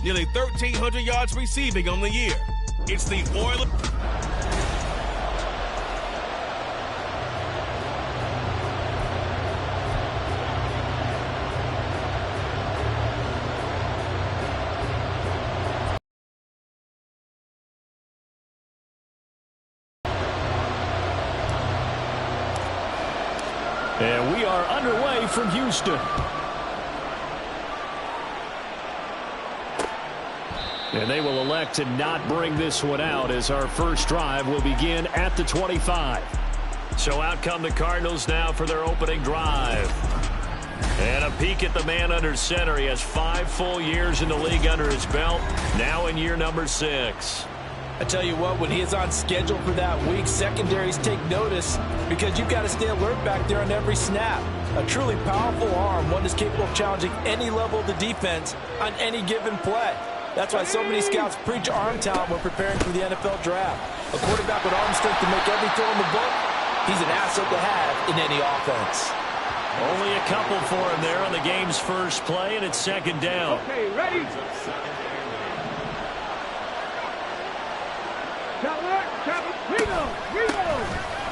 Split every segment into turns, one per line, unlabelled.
nearly 1,300 yards receiving on the year. It's the Oilers.
And we are underway from Houston. And they will elect to not bring this one out as our first drive will begin at the 25. So out come the Cardinals now for their opening drive. And a peek at the man under center. He has 5 full years in the league under his belt, now in year number 6.
I tell you what, when he is on schedule for that week, secondaries take notice because you've got to stay alert back there on every snap. A truly powerful arm, one that's capable of challenging any level of the defense on any given play. That's why so many scouts preach arm talent when preparing for the NFL draft. A quarterback with arm strength to make every throw in the book, he's an asset to have in any offense.
Only a couple for him there on the game's first play, and it's second down.
Okay, ready?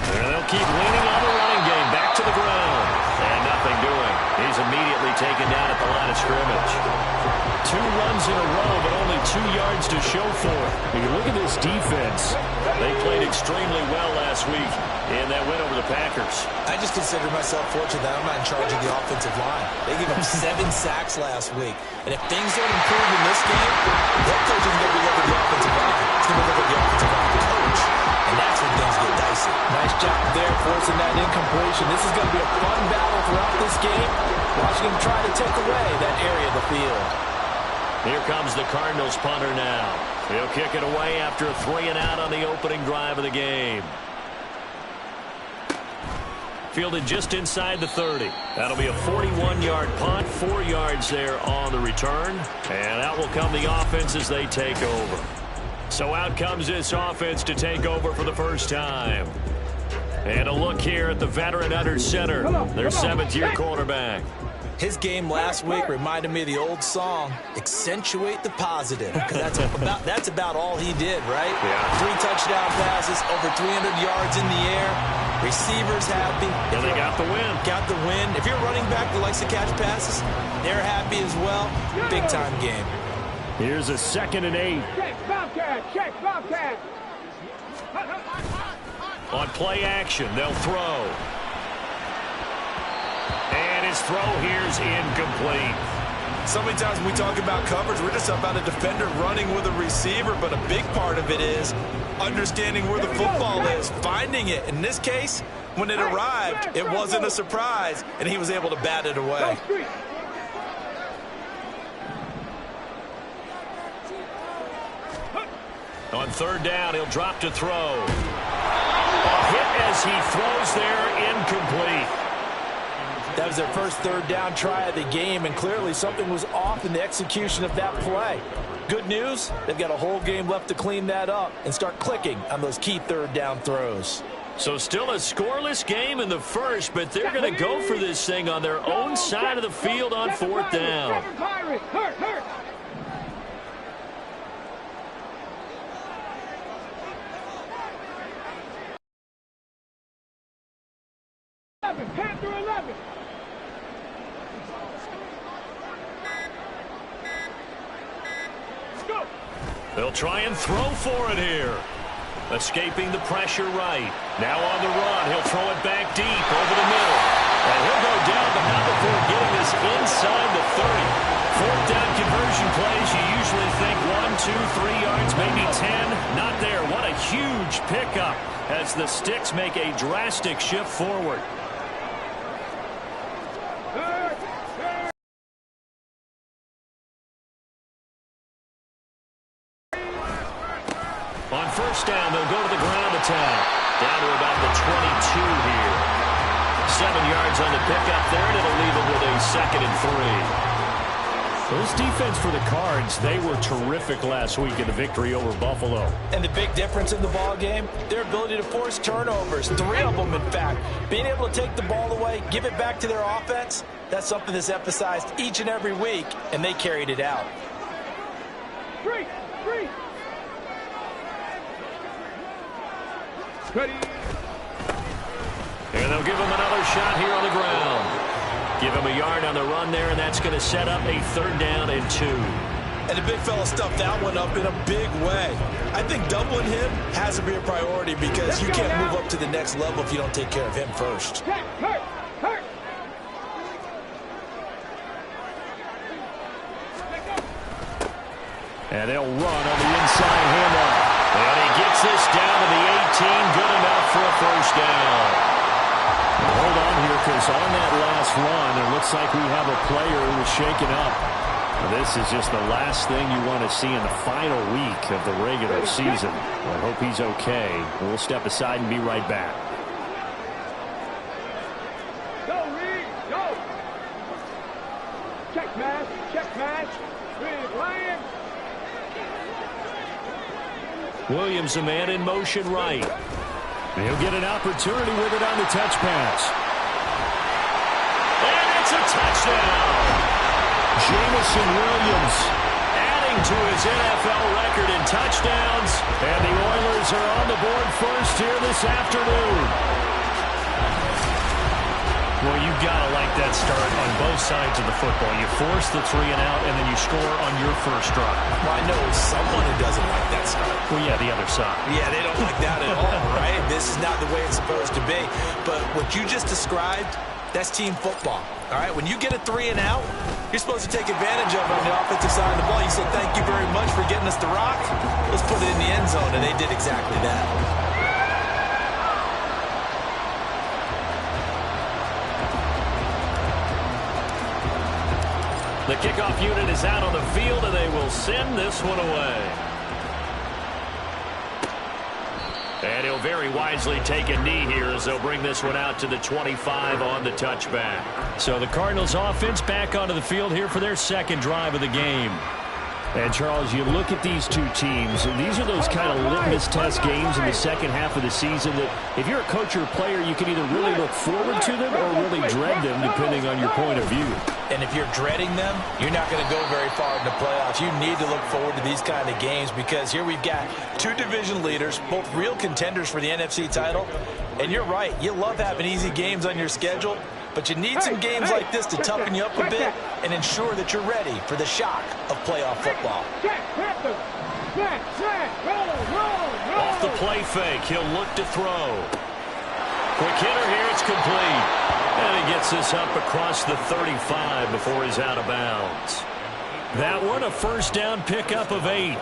And they'll keep leaning on the running game. Back to the ground. And nothing doing. He's immediately taken down at the line of scrimmage. 2 runs in a row, but only 2 yards to show for it. If you look at this defense, they played extremely well last week in that win over the Packers.
I just consider myself fortunate that I'm not in charge of the offensive line. They gave up 7 sacks last week. And if things don't improve in this game, their coach isn't going to be looking at the offensive line. It's going to be looking at the offensive line coach. And that's when things get dicey. Nice job there forcing that incompletion. This is going to be a fun battle throughout this game. Watching him try to take away that area of the field.
Here comes the Cardinals punter now. He'll kick it away after a 3-and-out on the opening drive of the game. Fielded just inside the 30. That'll be a 41-yard punt, 4 yards there on the return. And out will come the offense as they take over. So out comes this offense to take over for the first time. And a look here at the veteran under center, their 7th-year quarterback.
His game last week reminded me of the old song, Accentuate the Positive. Because that's about all he did, right?
Yeah.
3 touchdown passes, over 300 yards in the air. Receivers happy.
And they got the win.
Got the win. If you're a running back that likes to catch passes, they're happy as well. Big-time game.
Here's a 2nd and 8.
Check, Bobcat, check, Bobcat.
On play action, they'll throw. And his throw here's incomplete.
So many times when we talk about coverage, we're just about a defender running with a receiver, but a big part of it is understanding where the football is, finding it. In this case, when it arrived, it wasn't a surprise, and he was able to bat it away.
On 3rd down, he'll drop to throw. A hit as he throws there, incomplete.
That was their first 3rd down try of the game, and clearly something was off in the execution of that play. Good news, they've got a whole game left to clean that up and start clicking on those key 3rd down throws.
So still a scoreless game in the first, but they're going to go for this thing on their own side of the field on 4th down. They'll try and throw for it here. Escaping the pressure right. Now on the run. He'll throw it back deep over the middle. And he'll go down, but not before getting this inside the 30. 4th down conversion plays, you usually think 1, 2, 3 yards, maybe 10. Not there. What a huge pickup as the Sticks make a drastic shift forward. On 1st down, they'll go to the ground attack. Down to about the 22 here. 7 yards on the pickup there, and it'll leave it with a 2nd and 3. Those defense for the Cards, they were terrific last week in the victory over Buffalo.
And the big difference in the ball game, their ability to force turnovers. 3 of them, in fact. Being able to take the ball away, give it back to their offense, that's something that's emphasized each and every week, and they carried it out.
Three. Ready.
And they'll give him another shot here on the ground. Give him a yard on the run there, and that's going to set up a 3rd down and 2.
And the big fella stuffed that one up in a big way. I think doubling him has to be a priority because you can't move up to the next level if you don't take care of him first.
Hurt.
And they'll run on the inside handoff. And he gets this down to the 18, good enough for a 1st down. Hold on here, because on that last run, it looks like we have a player who's shaken up. This is just the last thing you want to see in the final week of the regular season. I hope he's okay. We'll step aside and be right back.
Go, Reed, go. Check match. Reed, Lions.
Williams, a man in motion right. He'll get an opportunity with it on the touch pass. And it's a touchdown. Jamison Williams adding to his NFL record in touchdowns. And the Oilers are on the board first here this afternoon.
Well, you've got to like that start on both sides of the football. You force the 3 and out, and then you score on your first drive.
Well, I know someone who doesn't like that start.
Well, yeah, the other side.
Yeah, they don't like that at all, right? This is not the way it's supposed to be. But what you just described, that's team football. All right, when you get a 3 and out, you're supposed to take advantage of it on the offensive side of the ball. You say, thank you very much for getting us the rock. Let's put it in the end zone, and they did exactly that.
The kickoff unit is out on the field, and they will send this one away. And he'll very wisely take a knee here as they'll bring this one out to the 25 on the touchback.
So the Cardinals offense back onto the field here for their 2nd drive of the game.
And, Charles, you look at these two teams, and these are those kind of litmus test games in the second half of the season that if you're a coach or a player, you can either really look forward to them or really dread them, depending on your point of view.
And if you're dreading them, you're not going to go very far in the playoffs. You need to look forward to these kind of games because here we've got 2 division leaders, both real contenders for the NFC title. And you're right, you love having easy games on your schedule, but you need some games like this to toughen you up a bit and ensure that you're ready for the shock of playoff football.
Off the play fake, he'll look to throw. Quick hitter here, it's complete. And he gets this up across the 35 before he's out of bounds.
That one, a 1st down pickup of 8.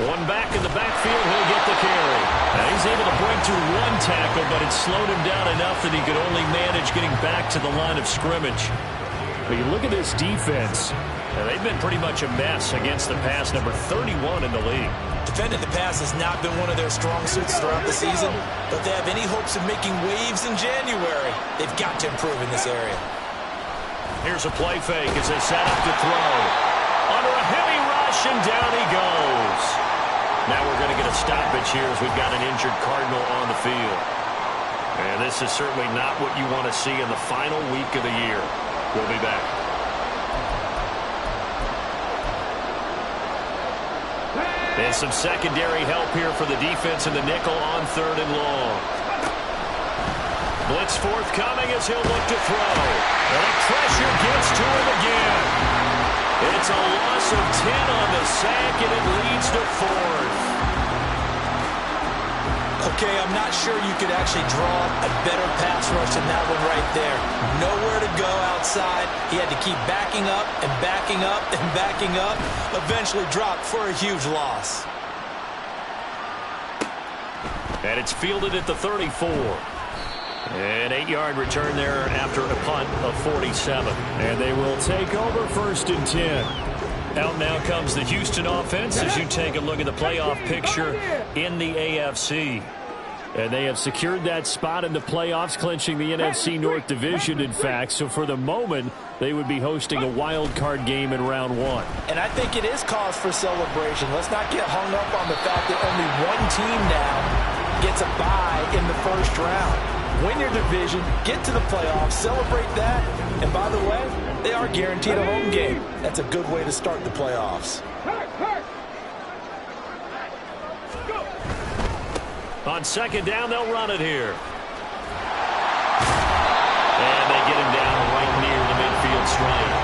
One back in the backfield, he'll get the carry. Now he's able to break through 1 tackle, but it slowed him down enough that he could only manage getting back to the line of scrimmage.
But you look at this defense.
And they've been pretty much a mess against the pass, number 31 in the league.
Defending the pass has not been one of their strong suits throughout the season, but they have any hopes of making waves in January. They've got to improve in this area.
Here's a play fake as they set up to throw. Under a heavy rush, and down he goes. Now we're going to get a stoppage here as we've got an injured Cardinal on the field. And this is certainly not what you want to see in the final week of the year. We'll be back. And some secondary help here for the defense in the nickel on 3rd and long. Blitz forthcoming as he'll look to throw. And the pressure gets to him again. It's a loss of 10 on the sack, and it leads to 4th.
Okay, I'm not sure you could actually draw a better pass rush than that one right there. Nowhere to go outside. He had to keep backing up and backing up and backing up. Eventually dropped for a huge loss.
And it's fielded at the 34. An 8-yard return there after a punt of 47.
And they will take over 1st and 10.
Out now comes the Houston offense as you take a look at the playoff picture in the AFC.
And they have secured that spot in the playoffs, clinching the NFC North Division, in fact. So for the moment, they would be hosting a wild card game in round 1.
And I think it is cause for celebration. Let's not get hung up on the fact that only one team now gets a bye in the 1st round. win your division, get to the playoffs, celebrate that, and by the way, they are guaranteed a home game. That's a good way to start the playoffs.
On second down, they'll run it here. And they get him down right near the midfield stripe.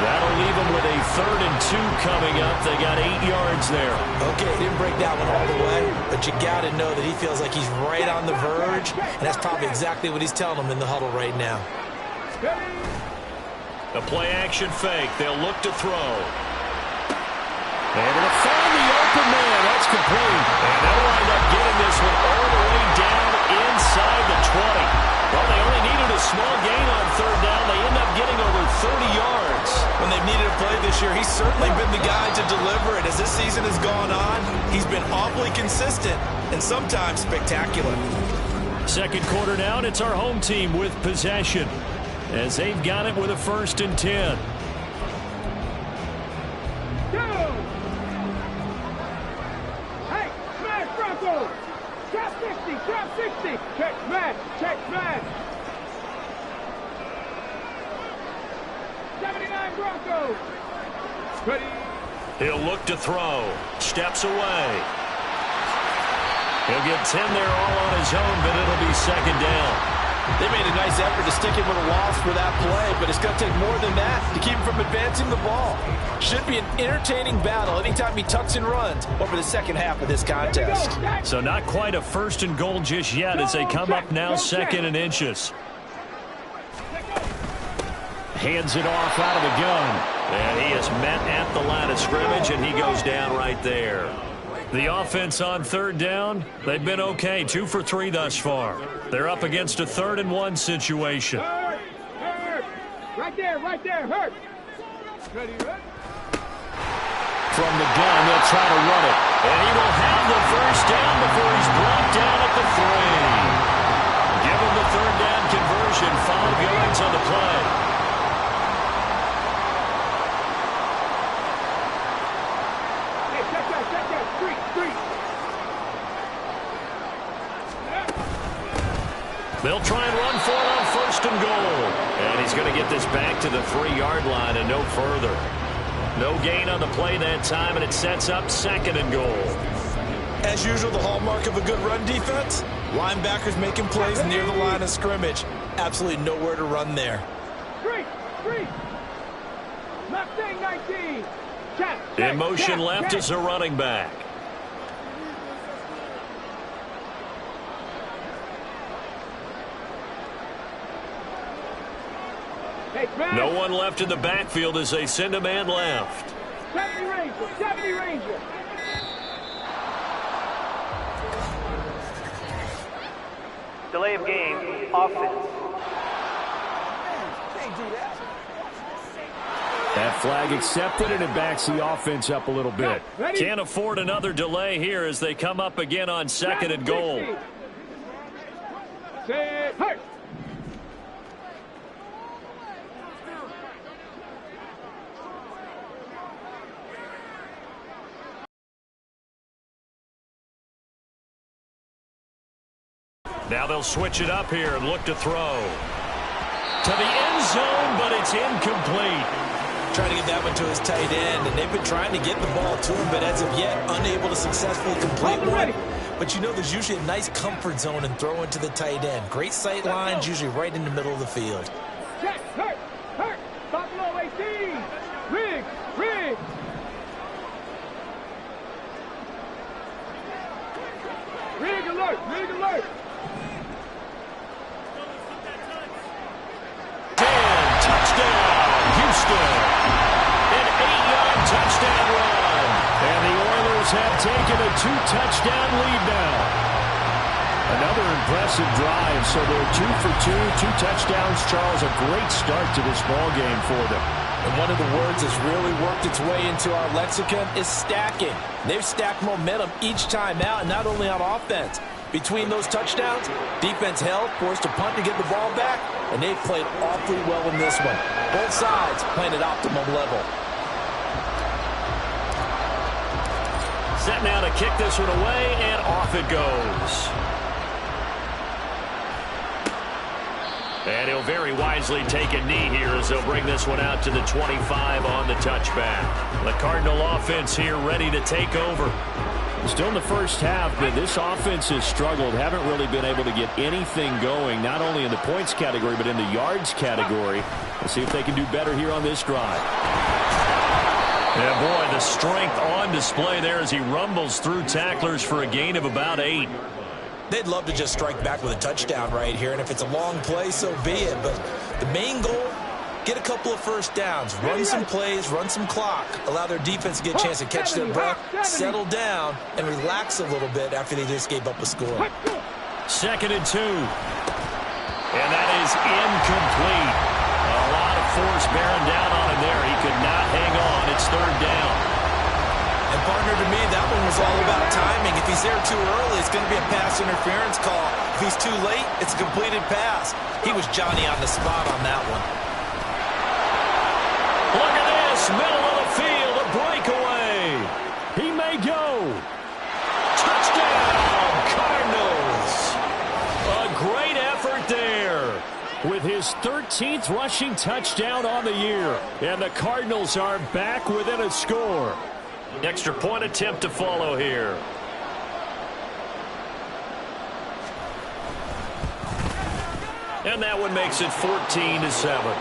That'll leave them with a 3rd and 2 coming up. They got 8 yards there.
Okay, didn't break that one all the way, but you got to know that he feels like he's right on the verge, and that's probably exactly what he's telling them in the huddle right now.
A play-action fake. They'll look to throw. And it'll find the open man. That's complete. And they'll wind up getting this one all the way down inside the 20. Well, they only needed a small gain on 3rd down. They end up getting over 30 yards.
When they've needed a play this year, he's certainly been the guy to deliver it. As this season has gone on, he's been awfully consistent and sometimes spectacular.
Second quarter down, it's our home team with possession as they've got it with a 1st and 10.
Hey, smash Bronco! Trap 50, trap 60! Check smash, check smash! 79 Broncos! Ready?
He'll look to throw. Steps away. He'll get 10 there all on his own, but it'll be 2nd down.
They made a nice effort to stick him with a loss for that play, but it's going to take more than that to keep him from advancing the ball. Should be an entertaining battle anytime he tucks and runs over the second half of this contest.
So not quite a 1st and goal just yet as they come up now 2nd and inches. Hands it off out of the gun. And he is met at the line of scrimmage, and he goes down right there. The offense on 3rd down, they've been okay. 2 for 3 thus far. They're up against a 3rd and 1 situation.
Hurt! Hurt! Right there, hurt! Ready, ready?
From the gun, they'll try to run it. And he will have the 1st down before he's brought down at the 3. Give him the 3rd down conversion. 5 yards on the play. They'll try and run for it on 1st and goal. And he's going to get this back to the 3-yard line and no further. No gain on the play that time, and it sets up 2nd and goal.
As usual, the hallmark of a good run defense, linebackers making plays near the line of scrimmage. Absolutely nowhere to run there.
3. Left thing 19.
In motion left is a running back. No one left in the backfield as they send a man left.
70 Ranger.
Delay of game, offense.
That flag accepted, and it backs the offense up a little bit.
Can't afford another delay here as they come up again on 2nd and goal.
Say, hurt!
Now they'll switch it up here and look to throw. To the end zone, but it's incomplete.
Trying to get that one to his tight end, and they've been trying to get the ball to him, but as of yet, unable to successfully complete one. But you know there's usually a nice comfort zone in throwing to the tight end. Great sight lines, usually right in the middle of the field.
Check, hurt! Buffalo 18! Rig! Rig alert!
Touchdown, Houston. An 8-yard touchdown run. And the Oilers have taken a 2-touchdown lead now.
Another impressive drive, so they're 2 for 2, 2 touchdowns. Charles, a great start to this ball game for them.
And one of the words that's really worked its way into our lexicon is stacking. They've stacked momentum each time out, and not only on offense. Between those touchdowns, defense held, forced to punt to get the ball back, and they've played awfully well in this one. Both sides playing at optimum level.
Set now to kick this one away, and off it goes. And he'll very wisely take a knee here as they'll bring this one out to the 25 on the touchback. The Cardinal offense here ready to take over.
Still in the first half, but this offense has struggled. Haven't really been able to get anything going, not only in the points category, but in the yards category. Let's see if they can do better here on this drive.
Yeah, boy, the strength on display there as he rumbles through tacklers for a gain of about 8.
They'd love to just strike back with a touchdown right here, and if it's a long play, so be it. But the main goal, get a couple of first downs, run some plays, run some clock, allow their defense to get a chance to catch their breath, settle down, and relax a little bit after they just gave up a score.
2nd and 2. And that is incomplete. A lot of force bearing down on him there. He could not hang on. It's 3rd down.
And partner, to me, that one was all about timing. If he's there too early, it's going to be a pass interference call. If he's too late, it's a completed pass. He was Johnny on the spot on that one.
Look at this, middle of the field, a breakaway.
He may go.
Touchdown, Cardinals. A great effort there.
With his 13th rushing touchdown on the year. And the Cardinals are back within a score.
Extra point attempt to follow here. And that one makes it 14-7.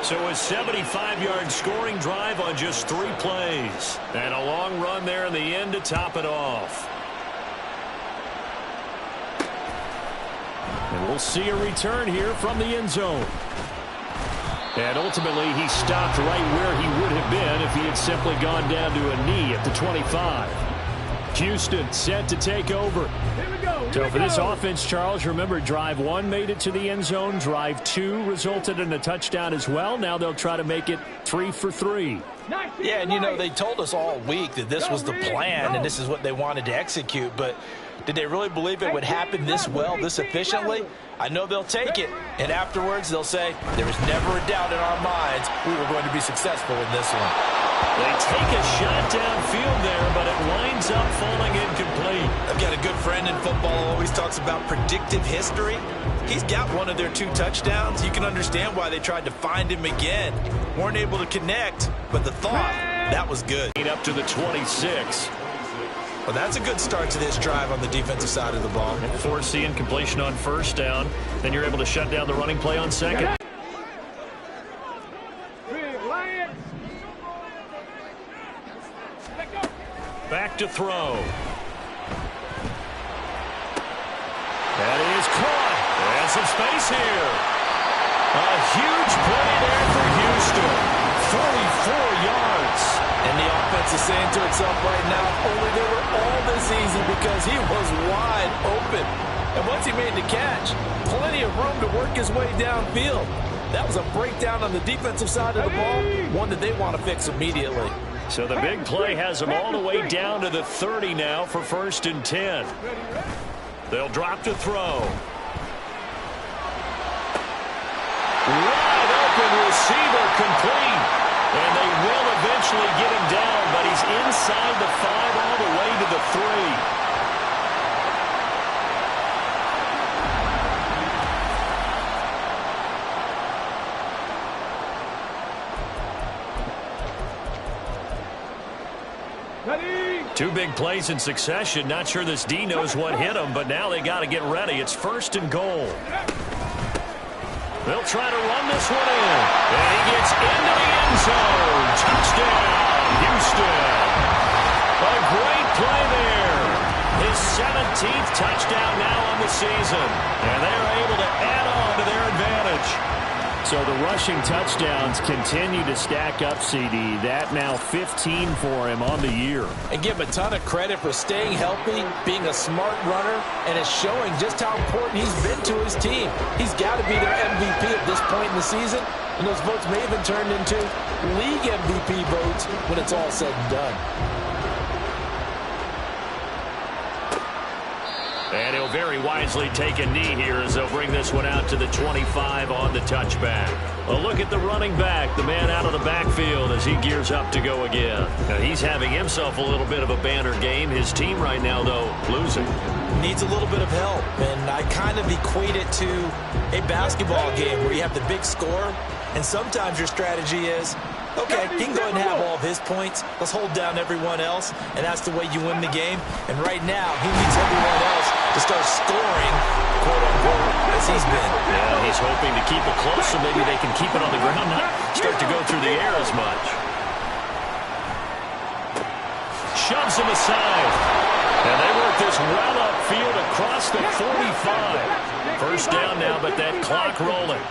So a 75-yard scoring drive on just 3 plays. And a long run there in the end to top it off.
And we'll see a return here from the end zone. And ultimately, he stopped right where he would have been if he had simply gone down to a knee at the 25. Houston set to take over. So for this offense, Charles, remember, drive 1 made it to the end zone. Drive 2 resulted in a touchdown as well. Now they'll try to make it 3 for 3.
Yeah, and you know, they told us all week that this was the plan and this is what they wanted to execute, but did they really believe it would happen this well, this efficiently? I know they'll take it, and afterwards they'll say, there was never a doubt in our minds we were going to be successful in this one.
They take a shot downfield there, but it winds up falling incomplete.
I've got a good friend in football who always talks about predictive history. He's got one of their 2 touchdowns. You can understand why they tried to find him again. Weren't able to connect, but the thought, that was good.
Up to the 26.
Well, that's a good start to this drive on the defensive side of the ball.
Force the incompletion on 1st down. Then you're able to shut down the running play on 2nd. Back to throw. That is caught. And some space here. A huge play there for Houston. 44 yards.
And the offense is saying to itself right now, only they were all this easy because he was wide open. And once he made the catch, plenty of room to work his way downfield. That was a breakdown on the defensive side of the ball, one that they want to fix immediately.
So the big play has them all the way down to the 30 now for 1st and 10. They'll drop to throw. Wide open receiver complete. And they will eventually get him down, but he's inside the 5 all the way to the 3. Two big plays in succession. Not sure this D knows what hit him, but now they got to get ready. It's 1st and goal. They'll try to run this one in. And he gets into the end zone. Touchdown, Houston. A great play there. His 17th touchdown now on the season. And they're able to add on to their advantage.
So the rushing touchdowns continue to stack up, CD. That now 15 for him on the year.
And give him a ton of credit for staying healthy, being a smart runner, and it's showing just how important he's been to his team. He's got to be their MVP at this point in the season, and those votes may even turn into league MVP votes when it's all said and done.
And he'll very wisely take a knee here as they'll bring this one out to the 25 on the touchback. A look at the running back, the man out of the backfield as he gears up to go again. Now, he's having himself a little bit of a banner game. His team right now, though, losing.
needs a little bit of help. And I kind of equate it to a basketball game where you have the big score, and sometimes your strategy is, okay, he can go ahead and have all of his points. Let's hold down everyone else, and that's the way you win the game. And right now, he needs everyone else to start scoring, quote-unquote, as he's been.
Yeah, he's hoping to keep it close so maybe they can keep it on the ground, not start to go through the air as much. Shoves him aside. And they work this well upfield across the 45. First down now, but that clock rolling.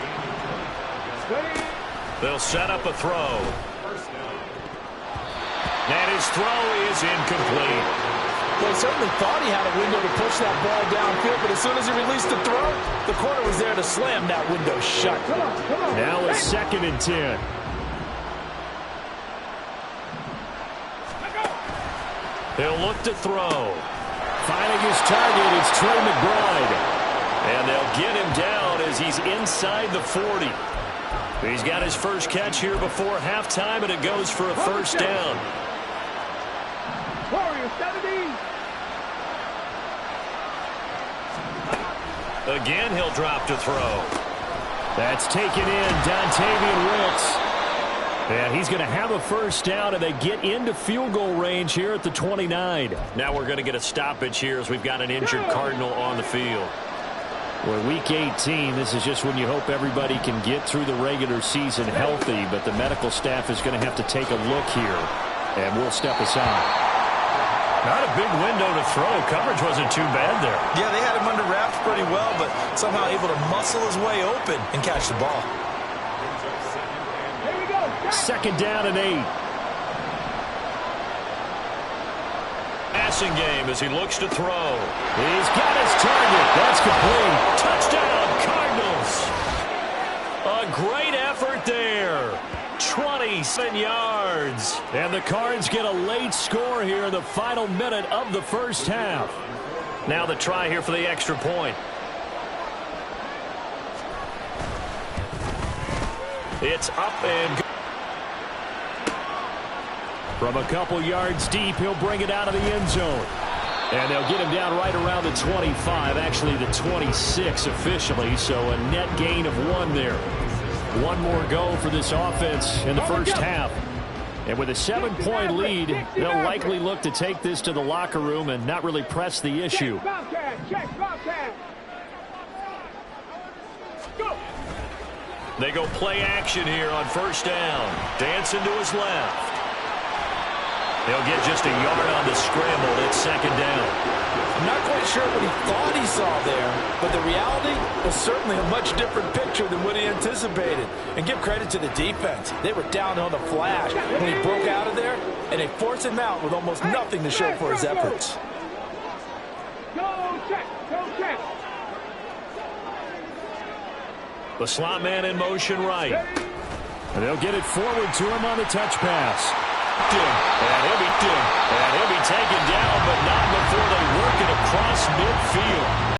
They'll set up a throw. And his throw is incomplete.
Well, he certainly thought he had a window to push that ball downfield, but as soon as he released the throw, the corner was there to slam that window shut.
Now it's 2nd and 10.
He'll look to throw.
Finding his target, it's Trey McBride.
And they'll get him down as he's inside the 40. He's got his first catch here before halftime, and it goes for a first down.
Warriors 17.
Again, he'll drop to throw.
That's taken in, Dontavian Wilkes. And he's going to have a first down, and they get into field goal range here at the 29.
Now we're going to get a stoppage here as we've got an injured Cardinal on the field.
Well, Week 18, this is just when you hope everybody can get through the regular season healthy, but the medical staff is going to have to take a look here, and we'll step aside.
Not a big window to throw. Coverage wasn't too bad there.
Yeah, they had him under wraps pretty well, but somehow able to muscle his way open and catch the ball.
Here we go.
2nd down and 8.
Passing game as he looks to throw.
He's got his target. That's complete.
Touchdown, Cardinals. A great effort there. 27 yards.
And the Cards get a late score here in the final minute of the first half.
Now the try here for the extra point. It's up and
from a couple yards deep, he'll bring it out of the end zone. And they'll get him down right around the 25, actually the 26 officially, so a net gain of 1 there. One more go for this offense in the first half. And with a 7-point lead, they'll likely look to take this to the locker room and not really press the issue.
Check, Bobcat. Go.
they go play action here on first down. Dancing to his left. They'll get just a yard on the scramble. It's 2nd down.
I'm not quite sure what he thought he saw there, but the reality was certainly a much different picture than what he anticipated. And give credit to the defense. They were down on the flash when he broke out of there, and they forced him out with almost nothing to show for his efforts.
Go check.
The slot man in motion right.
And they'll get it forward to him on the touch pass.
And he'll be taken down, but not before they work it across midfield.